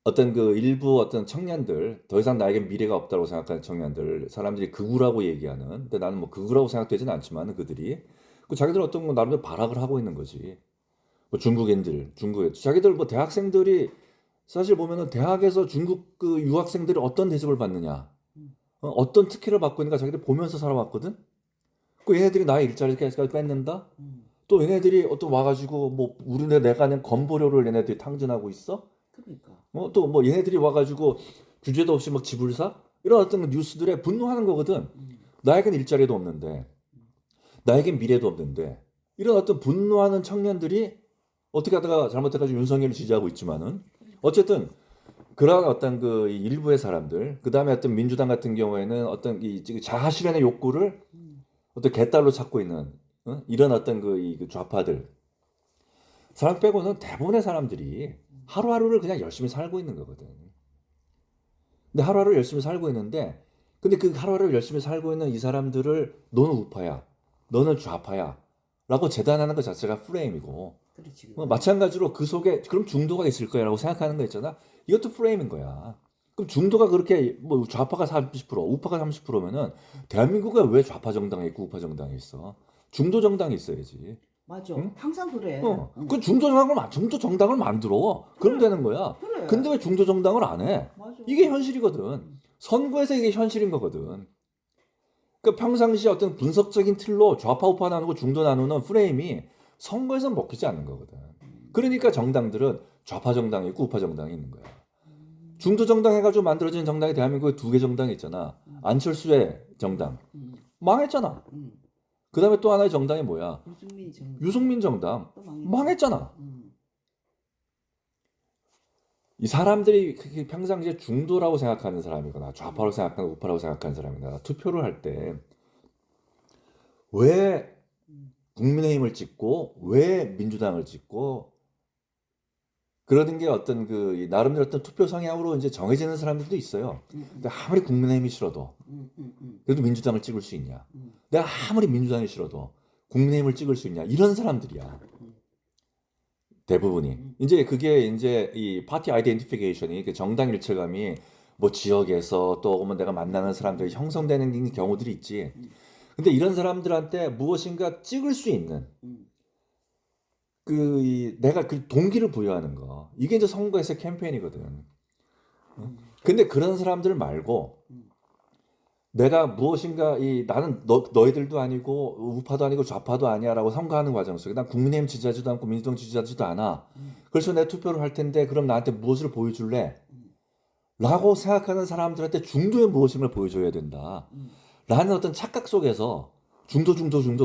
어떤 그 일부 어떤 청년들 더 이상 나에겐 미래가 없다고 생각하는 청년들 사람들이 극우라고 얘기하는 근데 나는 뭐 극우라고 생각되지는 않지만 그들이 그 자기들 어떤 거 나름대로 발악을 하고 있는 거지. 뭐 중국에 자기들 뭐 대학생들이 사실 보면은 대학에서 중국 그 유학생들이 어떤 대접을 받느냐 어떤 특혜를 받고 있는가 자기들 보면서 살아왔거든. 그 얘네들이 나의 일자리까지 뺏는다. 또 얘네들이 어떤 와가지고 뭐 우리네 내가 낸 건보료를 얘네들이 탕진하고 있어. 그러니까. 또 뭐 얘네들이 와가지고 규제도 없이 막 집을 사? 이런 어떤 뉴스들에 분노하는 거거든. 나에겐 일자리도 없는데, 나에겐 미래도 없는데, 이런 어떤 분노하는 청년들이 어떻게 하다가 잘못해가지고 윤석열을 지지하고 있지만은, 어쨌든, 그러한 어떤 그 일부의 사람들, 그 다음에 어떤 민주당 같은 경우에는 어떤 이 자아 실현의 욕구를 어떤 개딸로 찾고 있는, 이런 어떤 그 좌파들, 사람 빼고는 대부분의 사람들이 하루하루를 그냥 열심히 살고 있는 거거든. 근데 하루하루 열심히 살고 있는데, 근데 그 하루하루 열심히 살고 있는 이 사람들을 너는 우파야, 너는 좌파야, 라고 재단하는 것 자체가 프레임이고, 그렇지. 마찬가지로 그 속에 그럼 중도가 있을 거야라고 생각하는 거 있잖아. 이것도 프레임인 거야. 그럼 중도가 그렇게 뭐 좌파가 30%, 우파가 30%면은 대한민국에 왜 좌파 정당이 있고 우파 정당이 있어? 중도 정당이 있어야지. 맞아. 응? 항상 그래. 그 중도 정당을 만들어. 그럼 되는 거야. 그래. 근데 왜 중도 정당을 안 해? 맞아. 이게 현실이거든. 선거에서 이게 현실인 거거든. 그러니까 평상시 어떤 분석적인 틀로 좌파 우파 나누고 중도 나누는 프레임이 선거에서 먹히지 않는 거거든. 그러니까 정당들은 좌파 정당이 있고 우파 정당이 있는 거야. 중도 정당 해가지고 만들어진 정당이 대한민국에 2개 정당이 있잖아. 안철수의 정당. 망했잖아. 그 다음에 또 하나의 정당이 뭐야? 유승민 정당. 망했잖아. 이 사람들이 평상시에 중도라고 생각하는 사람이거나 좌파라고 생각하는 우파라고 생각하는 사람이거나 투표를 할 때 왜 음, 국민의힘을 찍고 왜 민주당을 찍고 그러는 게 어떤 그 나름대로 어떤 투표 성향으로 이제 정해지는 사람들도 있어요. 근데 음, 아무리 국민의힘이 싫어도 음, 음, 음, 그래도 민주당을 찍을 수 있냐? 음, 내가 아무리 민주당이 싫어도 국민의힘을 찍을 수 있냐? 이런 사람들이야. 음, 대부분이. 음, 이제 그게 이제 이 파티 아이덴티피케이션이 그 정당 일체감이 뭐 지역에서 또 혹은 내가 만나는 사람들이 형성되는 경우들이 있지. 음, 근데 이런 사람들한테 무엇인가 찍을 수 있는 음, 내가 그 동기를 부여하는 거. 이게 이제 선거에서 캠페인이거든. 어? 음, 근데 그런 사람들 말고 음, 내가 무엇인가 나는 너희들도 아니고 우파도 아니고 좌파도 아니야라고 선거하는 과정 속에 난 국민의힘 지지하지도 않고 민주당 지지하지도 않아. 음, 그래서 내 투표를 할 텐데 그럼 나한테 무엇을 보여줄래? 음, 라고 생각하는 사람들한테 중도의 무엇임을 보여줘야 된다. 음, 라는 어떤 착각 속에서 중도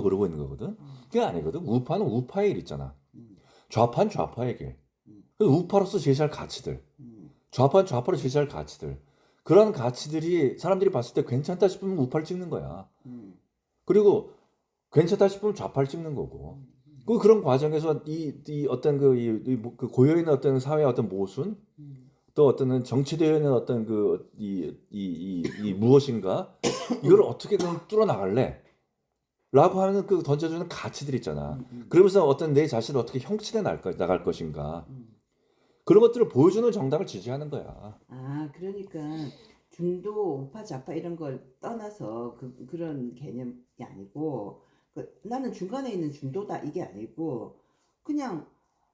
그러고 있는 거거든. 그게 아니거든. 우파는 우파의 일 있잖아. 음, 좌파는 좌파의 길. 음, 그래서 우파로서 제시할 가치들. 음, 좌파는 좌파로 제시할 가치들. 그런 가치들이 사람들이 봤을 때 괜찮다 싶으면 우파를 찍는 거야. 음, 그리고 괜찮다 싶으면 좌파를 찍는 거고. 그런 과정에서 이 어떤 그 고여있는 어떤 사회의 어떤 모순, 음, 또 어떤 정치되어 있는 어떤 이 무엇인가, 이걸 어떻게 그럼 뚫어나갈래? 라고 하는 그 던져주는 가치들 있잖아. 음, 그러면서 어떤 내 자신을 어떻게 나갈 것인가. 음. 그런 것들을 보여주는 정당을 지지하는 거야. 아, 그러니까 중도, 우파, 좌파 이런 걸 떠나서 그런 개념이 아니고 나는 중간에 있는 중도다 이게 아니고 그냥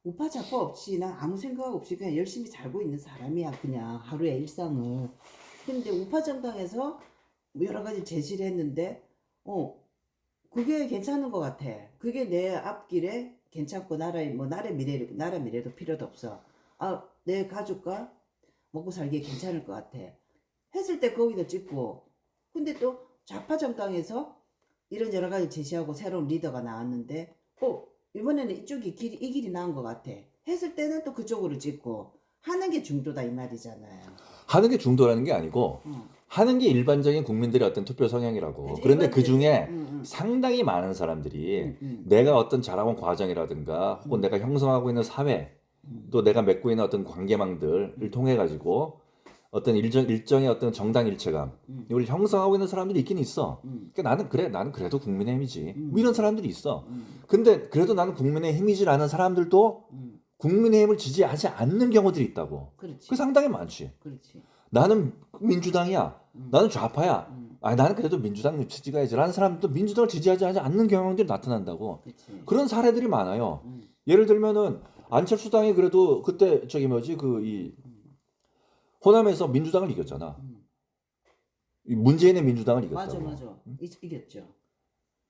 우파, 좌파 없이 난 아무 생각 없이 그냥 열심히 살고 있는 사람이야 그냥 하루의 일상을. 근데 우파 정당에서 뭐 여러 가지 제시를 했는데 그게 괜찮은 것 같아. 그게 내 앞길에 괜찮고 나라 미래도 필요도 없어. 아, 내 가족과 먹고 살기에 괜찮을 것 같아. 했을 때 거기도 찍고. 근데 또 좌파 정당에서 이런 여러 가지 제시하고 새로운 리더가 나왔는데, 이번에는 이 길이 나은 것 같아. 했을 때는 또 그쪽으로 찍고. 하는 게 중도다 이 말이잖아요. 하는 게 중도라는 게 아니고 어. 하는 게 일반적인 국민들의 어떤 투표 성향이라고. 그치, 그런데 그 일반적인, 중에 응, 상당히 많은 사람들이 응, 내가 어떤 자라온 과정이라든가 혹은 응, 내가 형성하고 있는 사회 응, 또 내가 맺고 있는 어떤 관계망들을 통해 가지고 어떤 일정의 어떤 정당 일체감 응, 이걸 형성하고 있는 사람들이 있긴 있어. 응, 그러니까 나는 그래도 국민의힘이지. 응, 뭐 이런 사람들이 있어. 응, 근데 그래도 나는 국민의힘이지라는 사람들도 응. 국민의힘을 지지하지 않는 경우들이 있다고. 그 그렇지, 상당히 많지. 그렇지. 나는 민주당이야. 응, 나는 좌파야. 응, 아, 나는 그래도 민주당 지지해야지라는 사람도 민주당을 지지하지 않는 경향들이 나타난다고. 그렇지. 그런 사례들이 많아요. 응, 예를 들면은 안철수 당이 그래도 그때 저기 뭐지 이 응, 호남에서 민주당을 이겼잖아. 응. 이 문재인의 민주당을 맞아, 이겼다고. 맞아. 이겼죠.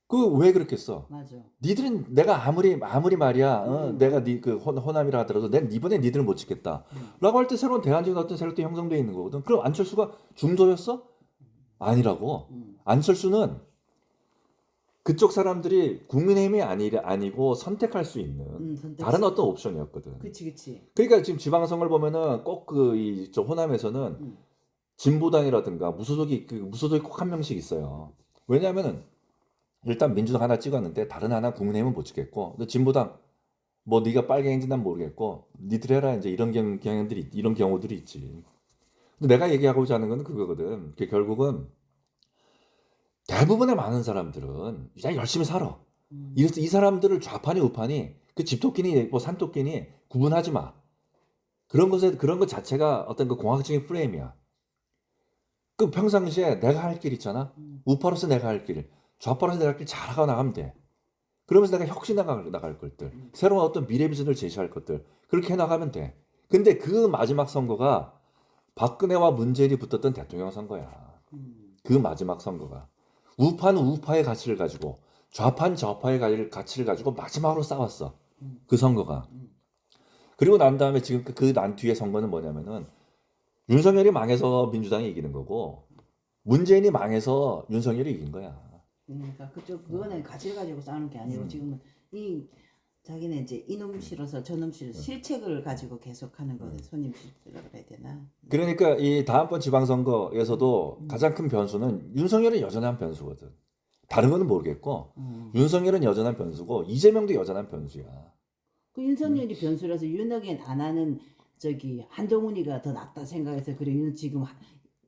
그 왜 그렇겠어? 맞아. 니들은 내가 아무리 말이야, 내가 그 호남이라 하더라도 내 이번에 니들을 못 지겠다. 응, 라고 할 때 새로운 대안적인 어떤 세력도 형성돼 있는 거거든. 그럼 안철수가 중도였어? 아니라고. 응, 안철수는 그쪽 사람들이 국민의힘이 아니고 선택할 수 있는 응, 선택. 다른 어떤 옵션이었거든. 그치, 그치. 그러니까 지금 지방선거를 보면은 꼭 저 호남에서는 응, 진보당이라든가 무소속이 꼭 한 명씩 있어요. 왜냐하면은 일단 민주당 하나 찍었는데 다른 하나 국민의힘은 못 찍겠고, 근데 진보당 뭐 네가 빨갱인지 난 모르겠고 니들 해라 이제 이런 경우들이 있지. 근데 내가 얘기하고자 하는 건 그거거든. 결국은 대부분의 많은 사람들은 그냥 열심히 살아. 응, 이래서 이 사람들을 좌파니 우파니 그 집토끼니 뭐 산토끼니 구분하지 마. 그런 것 자체가 어떤 그 공학적인 프레임이야. 그 평상시에 내가 할 길 있잖아. 응, 우파로서 내가 할 길, 좌파로서 내가 할 길 잘하고 나가면 돼. 그러면서 내가 혁신 나갈 것들, 응, 새로운 어떤 미래 비전을 제시할 것들, 그렇게 해나가면 돼. 근데 그 마지막 선거가 박근혜와 문재인이 붙었던 대통령 선거야. 응, 그 마지막 선거가. 우파는 우파의 가치를 가지고, 좌파는 좌파의 가치를 가지고 마지막으로 싸웠어. 응, 그 선거가. 응. 그리고 난 다음에 지금 그 난 뒤에 선거는 뭐냐면은, 윤석열이 망해서 민주당이 이기는 거고, 문재인이 망해서 윤석열이 이긴 거야. 그러니까 그거는 가치를 가지고 싸우는 게 아니고 지금은 이 자기는 이제 이놈 싫어서 저놈 싫어서 실책을 가지고 계속하는 거네. 손님 싫으라 그래야 되나? 그러니까 이 다음번 지방선거에서도 음, 가장 큰 변수는 윤석열이 여전한 변수거든. 다른 거는 모르겠고 윤석열은 여전한 변수고 이재명도 여전한 변수야. 그 윤석열이 변수라서 윤핵관 안 하는 저기 한동훈이가 더 낫다 생각해서 그래 지금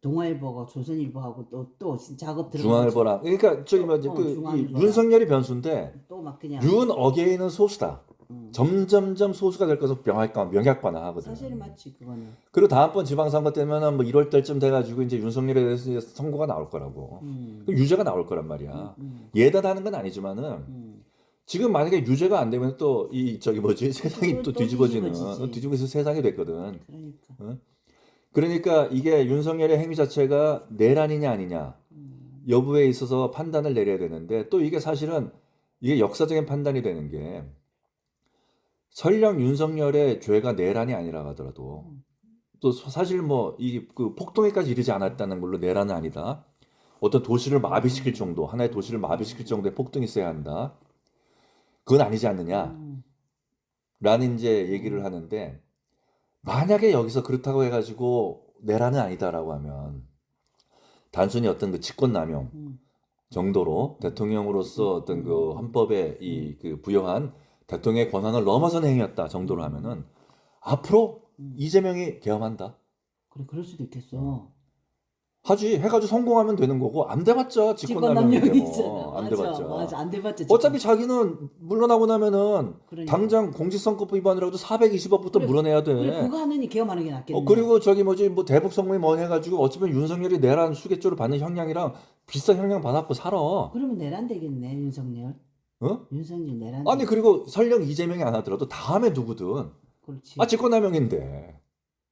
동아일보가 조선일보하고 또 작업 들어가고 중앙일보랑 그러니까 저기 뭐지 그 중앙일보랑. 윤석열이 변수인데 또 막 그냥 윤 어게인은 소수다. 점점점 소수가 될 것으로 명약관화하거든. 사실은 맞지 그거는. 그리고 다음번 지방선거 때면은 뭐 1월 달쯤 돼가지고 이제 윤석열에 대해서 이제 선거가 나올 거라고. 그 유죄가 나올 거란 말이야. 예단하는 건 아니지만은 지금 만약에 유죄가 안 되면 또 이 저기 뭐지 세상이 또 또 뒤집어지는 뒤집어지지. 뒤집어지는 세상이 됐거든. 그러니까. 그러니까 이게 윤석열의 행위 자체가 내란이냐 아니냐 여부에 있어서 판단을 내려야 되는데 또 이게 사실은 이게 역사적인 판단이 되는 게 설령 윤석열의 죄가 내란이 아니라 하더라도 또 사실 뭐 이 그 폭동에까지 이르지 않았다는 걸로 내란은 아니다. 어떤 도시를 마비시킬 정도, 하나의 도시를 마비시킬 정도의 폭동이 있어야 한다. 그건 아니지 않느냐? 라는 이제 얘기를 하는데 만약에 여기서 그렇다고 해가지고 내란은 아니다라고 하면 단순히 어떤 그 직권남용 정도로 대통령으로서 어떤 그 헌법에 이 그 부여한 대통령의 권한을 넘어선 행위였다 정도로 하면은 앞으로 이재명이 계엄한다. 그래 그럴 수도 있겠어. 하지 해가지고 성공하면 되는 거고 안 돼봤자 직권남용인데 직권남용이잖아. 뭐 안 맞아, 돼봤자. 맞아 안 돼봤자. 어차피 자기는 물러나고 나면은 그러니까. 당장 공직선거법 위반이라도 420억부터 그래, 물어내야 돼. 그래 그거 하느니 개엄하는 게 낫겠네. 그리고 저기 뭐지 뭐 대북 성명이 뭐 해가지고 어쩌면 윤석열이 내란 수개조를 받는 형량이랑 비슷한 형량 받았고 살아. 그러면 내란 되겠네 윤석열. 어? 윤석열 내란. 아니 그리고 설령 이재명이 안 하더라도 다음에 누구든 그렇지. 직권남용인데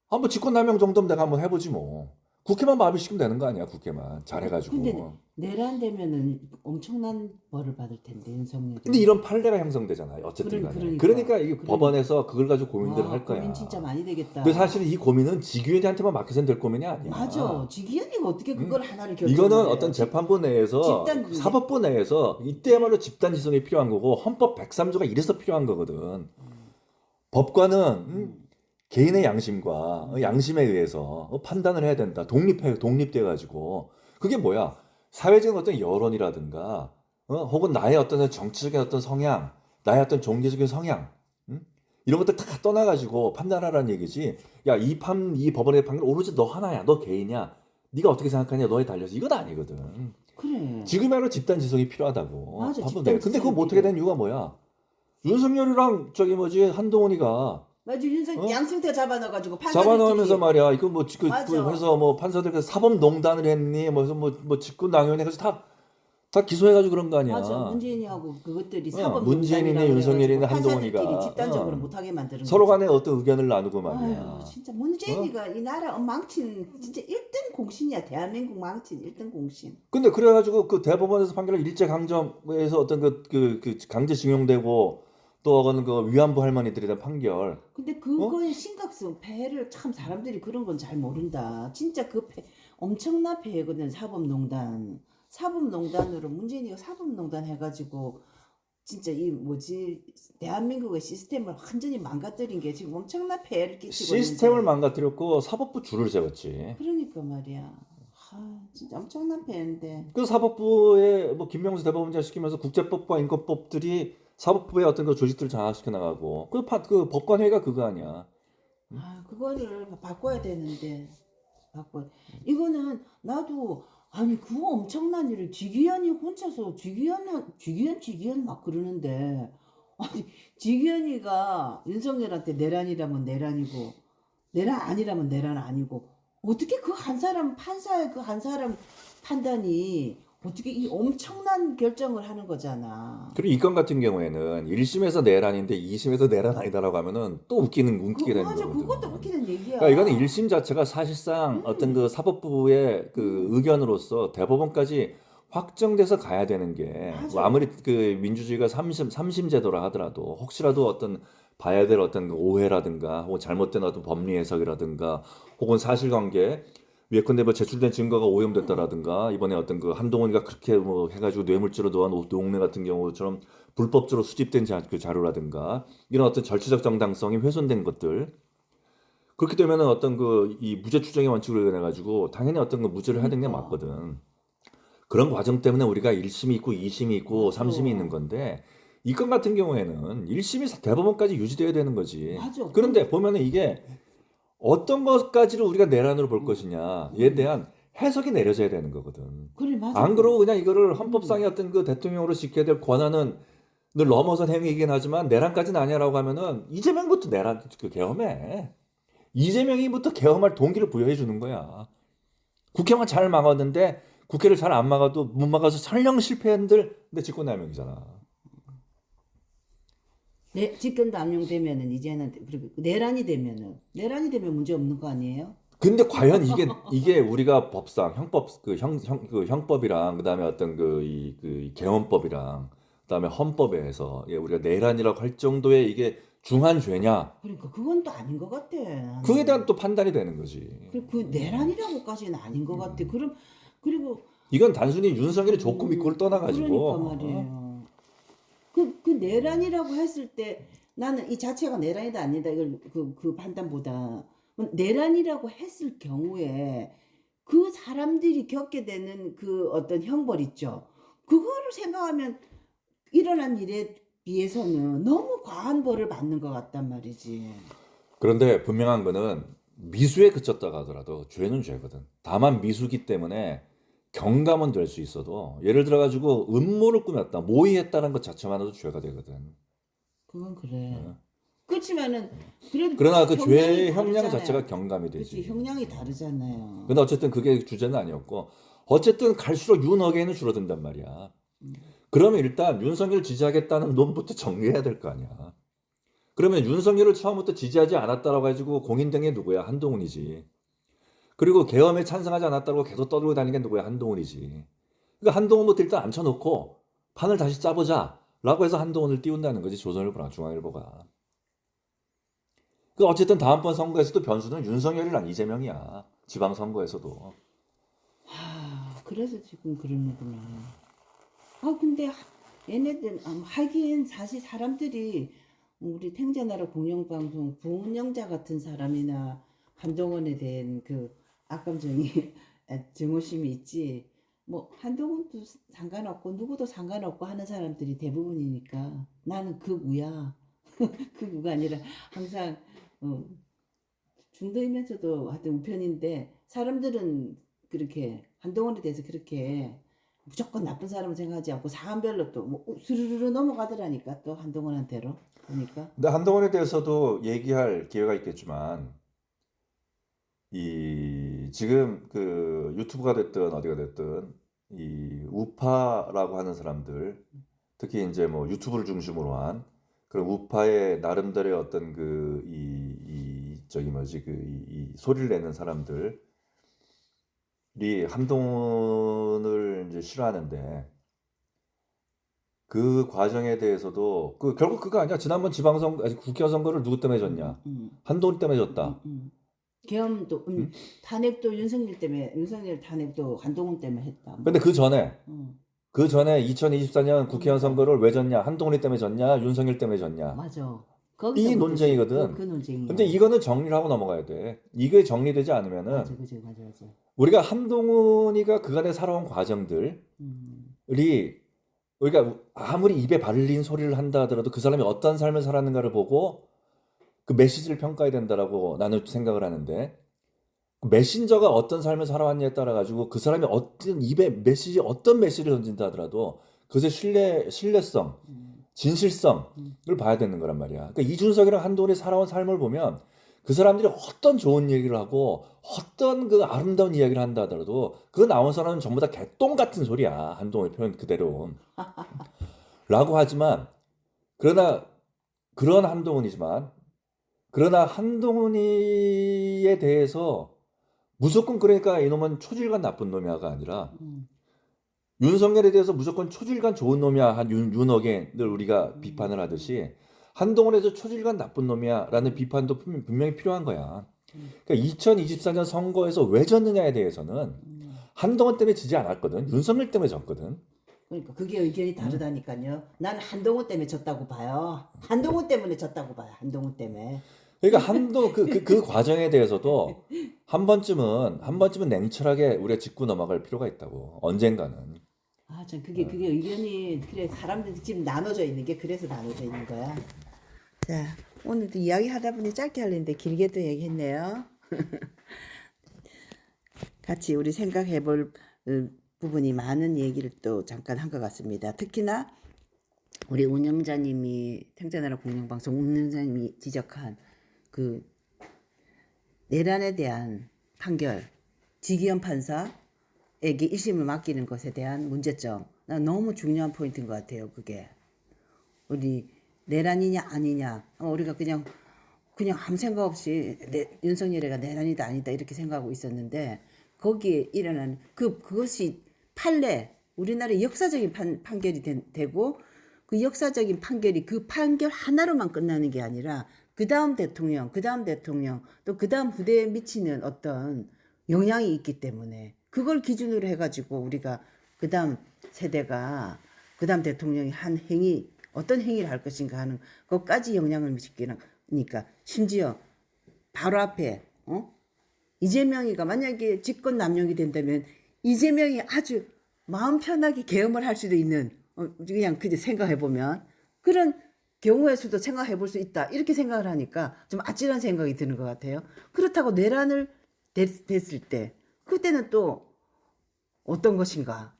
한번 직권남용 정도면 내가 한번 해보지 뭐. 국회만 마비시키면 되는 거 아니야 국회만 잘해가지고. 근데 내란 되면은 엄청난 벌을 받을 텐데 윤석열이. 근데 이런 판례가 형성되잖아요. 어쨌든 간에. 그러니까 이게 법원에서 그걸 가지고 고민들을 할 거야. 고민 진짜 많이 되겠다. 근데 사실 이 고민은 지규현한테만 맡겨서는 될 고민이 아니야. 맞아. 지기현이가 어떻게 그걸 하나를 결정? 이거는 어떤 재판부 내에서 집단- 사법부 내에서 이때야말로 집단 지성이 필요한 거고 헌법 103조가 이래서 필요한 거거든. 법관은 개인의 양심과 양심에 의해서 판단을 해야 된다. 독립돼 가지고 그게 뭐야? 사회적인 어떤 여론이라든가 혹은 나의 어떤 정치적인 어떤 성향, 나의 어떤 종교적인 성향 이런 것들 다 떠나가지고 판단하라는 얘기지. 야, 이 법원의 판결 오로지 너 하나야. 너 개인이야. 네가 어떻게 생각하냐. 너에 달려서 이건 아니거든. 그래. 지금이야말로 집단 지성이 필요하다고. 맞아, 봐도 집단 돼. 근데 그거 지성이 못하게 된 이유가 뭐야? 윤석열이랑 저기 뭐지 한동훈이가 맞아 양승태 잡아넣어가지고 잡아넣으면서 말이야. 이거 뭐 맞아. 해서 뭐 판사들 사법농단을 했니? 뭐 직권남용 해가지고 다 기소해가지고 그런 거 아니야. 맞아. 문재인이하고 그것들이 사법 문재인이네, 윤석열이네, 한동훈이가. 판사들끼리 집단적으로 못하게 만드는 서로 거지. 간에 어떤 의견을 나누고 말이야. 아유, 진짜 문재인이가 이 나라 망친 진짜 1등 공신이야. 대한민국 망친 1등 공신. 근데 그래가지고 그 대법원에서 판결을 일제강점에서 어떤 그 강제징용되고 또 그 위안부 할머니들에 대한 판결. 근데 그거의 심각성 폐해를 참 사람들이 그런 건 잘 모른다. 진짜 그 엄청난 폐해거든. 사법농단으로 문재인이가 사법농단 해가지고 진짜 이 뭐지 대한민국의 시스템을 완전히 망가뜨린 게 지금 엄청난 폐해를 끼치고 시스템을 있는데. 망가뜨렸고 사법부 줄을 세웠지. 그러니까 말이야. 진짜 엄청난 폐해인데. 그 사법부에 뭐 김명수 대법원장 시키면서 국제법과 인권법들이 사법부의 어떤 그 조직들을 장악시켜 나가고 그 법관회의가 그거 아니야. 그거를 바꿔야 되는데 이거는 나도 아니 그 엄청난 일을 지기현이 혼자서 지기현 막 그러는데 아니 지기현이가 윤석열한테 내란이라면 내란이고 내란 아니라면 내란 아니고 어떻게 그 한 사람 판사의 그 한 사람 판단이 어떻게 이 엄청난 결정을 하는 거잖아. 그리고 이 건 같은 경우에는 1심에서 내란인데 2심에서 내란 아니다라고 하면은 또 웃기게 되는 맞아, 거거든. 그것도 웃기는 얘기야. 그러니까 이거는 1심 자체가 사실상 어떤 그 사법부의 그 의견으로서 대법원까지 확정돼서 가야 되는 게 맞아. 뭐 아무리 그 민주주의가 삼심 제도라 하더라도 혹시라도 어떤 봐야 될 어떤 그 오해라든가 혹은 잘못된 어떤 법리 해석이라든가 혹은 사실관계 예컨대 뭐 제출된 증거가 오염됐다라든가 이번에 어떤 그 한동훈이가 그렇게 뭐 해가지고 뇌물죄로 넣은 노웅래 같은 경우처럼 불법적으로 수집된 그 자료라든가 이런 어떤 절차적 정당성이 훼손된 것들 그렇게 되면은 어떤 그 이 무죄 추정의 원칙을 의해 가지고 당연히 어떤 그 무죄를 해야 되는 게 그러니까. 맞거든. 그런 과정 때문에 우리가 1심이 있고 2심이 있고 맞아. 3심이 있는 건데 이 건 같은 경우에는 1심이 대법원까지 유지돼야 되는 거지. 맞아. 그런데 보면은 이게 어떤 것까지를 우리가 내란으로 볼 음. 것이냐에 대한 해석이 내려져야 되는 거거든. 그래 맞아. 안 그러고 그냥 이거를 헌법상의 어떤 그 대통령으로 지켜야 될 권한은 늘 넘어선 행위이긴 하지만 내란까지는 아니라고 하면은 이재명부터 내란 그 계엄해. 이재명이부터 계엄할 동기를 부여해 주는 거야. 국회만 잘 막았는데 국회를 잘 안 막아도 못 막아서 설령 실패한들 근데 직권남용이잖아. 네, 직권도 남용되면은 이제는 그리고 내란이 되면 문제 없는 거 아니에요? 근데 과연 이게 우리가 법상 형법 그 형법이랑 그다음에 어떤 그 개헌법이랑 그다음에 헌법에서 우리가 내란이라고 할 정도의 이게 중한 죄냐? 그러니까 그건 또 아닌 것 같아. 그에 대한 나는. 또 판단이 되는 거지. 그 내란이라고까지는 아닌 것 같아. 그리고 이건 단순히 윤석열이 좋고 믿고를 떠나가지고 그러니까 말이에요. 그 내란이라고 했을 때 나는 이 자체가 내란이다 아니다 이걸 그 판단보다 내란이라고 했을 경우에 그 사람들이 겪게 되는 그 어떤 형벌 있죠. 그거를 생각하면 일어난 일에 비해서는 너무 과한 벌을 받는 것 같단 말이지. 그런데 분명한 거는 미수에 그쳤다가 하더라도 죄는 죄거든. 다만 미수기 때문에 경감은 될 수 있어도 예를 들어 가지고 음모를 꾸몄다, 모의했다는 것 자체만으로도 죄가 되거든. 그건 그래. 어. 그렇지만은 그래도 그러나 그 형량이 죄의 형량 다르잖아요. 자체가 경감이 그렇지 되지. 형량이 다르잖아요. 근데 어쨌든 그게 주제는 아니었고 어쨌든 갈수록 윤어게인은 줄어든단 말이야. 음. 그러면 일단 윤석열 지지하겠다는 놈부터 정리해야 될 거 아니야. 그러면 윤석열을 처음부터 지지하지 않았다라고 해가지고 공인된 게 누구야? 한동훈이지. 그리고 계엄에 찬성하지 않았다고 계속 떠들고 다니는 게 누구야? 한동훈이지. 그러니까 한동훈부터 일단 앉혀놓고 판을 다시 짜보자 라고 해서 한동훈을 띄운다는 거지. 조선일보랑 중앙일보가. 그 어쨌든 다음번 선거에서도 변수는 윤석열이랑 이재명이야. 지방선거에서도. 그래서 지금 그러는구나. 근데 얘네들 하긴 사실 사람들이 우리 탱자나라 공영방송 부운영자 같은 사람이나 한동훈에 대한 그 악감정이 증오심이 있지. 뭐 한동훈도 상관없고 누구도 상관없고 하는 사람들이 대부분이니까 나는 극우야. 극우가 아니라 항상 어, 중도이면서도 하여튼 우편인데 사람들은 그렇게 한동훈에 대해서 그렇게 무조건 나쁜 사람을 생각하지 않고 사안별로 또뭐 스르르르 넘어가더라니까 또 한동훈한테로 보니까. 근데 한동훈에 대해서도 얘기할 기회가 있겠지만 이 지금 그 유튜브가 됐든 어디가 됐든 이 우파라고 하는 사람들 특히 이제 뭐 유튜브를 중심으로 한 그런 우파의 나름대로의 어떤 그 이 저기 뭐지 그 이 소리를 내는 사람들이 한동훈을 이제 싫어하는데 그 과정에 대해서도 그 결국 그거 아니야? 지난번 지방선거 아니 국회의원 선거를 누구 때문에 졌냐? 한동훈 때문에 졌다. 계엄도 응? 탄핵도 윤석열 탄핵도 한동훈 때문에 했다. 근데 그 전에 음, 2024년 국회의원 선거를 왜 졌냐? 한동훈이 때문에 졌냐? 윤석열 때문에 졌냐? 맞아. 이 거기서부터 논쟁이거든. 그 논쟁이야. 근데 이거는 정리를 하고 넘어가야 돼. 이게 정리되지 않으면은 맞아. 우리가 한동훈이가 그간에 살아온 과정들이 우리가 아무리 입에 발린 소리를 한다 하더라도 그 사람이 어떤 삶을 살았는가를 보고 그 메시지를 평가해야 된다라고 나는 생각을 하는데 그 메신저가 어떤 삶을 살아왔냐에 따라 가지고 그 사람이 어떤 입에 메시지 어떤 메시지를 던진다 하더라도 그것의 신뢰성, 진실성을 봐야 되는 거란 말이야. 그러니까 이준석이랑 한동훈이 살아온 삶을 보면 그 사람들이 어떤 좋은 얘기를 하고 어떤 그 아름다운 이야기를 한다 하더라도 그 나온 사람은 전부 다 개똥 같은 소리야. 한동훈의 표현 그대로. 라고 하지만 그러나 그런 한동훈이지만 그러나 한동훈이에 대해서 무조건 그러니까 이놈은 초질간 나쁜 놈이야가 아니라 윤석열에 대해서 무조건 초질간 좋은 놈이야 한 윤어겐을 우리가 비판을 하듯이 한동훈에 대해서 초질간 나쁜 놈이야라는 비판도 분명히 필요한 거야. 그러니까 2024년 선거에서 왜 졌느냐에 대해서는 한동훈 때문에 지지 않았거든. 윤석열 때문에 졌거든. 그러니까 그게 의견이 다르다니까요. 나는 한동훈 때문에 졌다고 봐요. 한동훈 때문에 졌다고 봐요. 한동훈 때문에. 그러니까 그 과정에 대해서도 한 번쯤은 냉철하게 우리가 짚고 넘어갈 필요가 있다고. 언젠가는. 아, 전 그게 의견이 그래 사람들이 지금 나눠져 있는 게 그래서 나눠져 있는 거야. 자, 오늘도 이야기 하다 보니 짧게 하려는데 길게 또 얘기했네요. 같이 우리 생각해 볼 부분이 많은 얘기를 또 잠깐 한 것 같습니다. 특히나 우리 운영자님이 생자나라 공영방송 운영자님이 지적한 그 내란에 대한 판결, 지기현 판사에게 1심을 맡기는 것에 대한 문제점, 난 너무 중요한 포인트인 것 같아요. 그게 우리 내란이냐 아니냐, 우리가 그냥 아무 생각 없이 윤석열이가 내란이다 아니다 이렇게 생각하고 있었는데 거기에 일어난 그것이 판례, 우리나라의 역사적인 판결이 되고 그 역사적인 판결이 그 판결 하나로만 끝나는 게 아니라 그 다음 대통령, 또 그 다음 후대에 미치는 어떤 영향이 있기 때문에 그걸 기준으로 해가지고 우리가 그 다음 세대가 그 다음 대통령이 한 행위, 어떤 행위를 할 것인가 하는 것까지 영향을 미치니까 심지어 바로 앞에 이재명이가 만약에 집권 남용이 된다면 이재명이 아주 마음 편하게 계엄을 할 수도 있는 그냥 생각해 보면 그런 경우의 수도 생각해 볼 수 있다 이렇게 생각을 하니까 좀 아찔한 생각이 드는 것 같아요. 그렇다고 내란을 됐을 때 그때는 또 어떤 것인가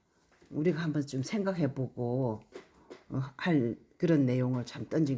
우리가 한번 좀 생각해 보고 할 그런 내용을 참 던진 것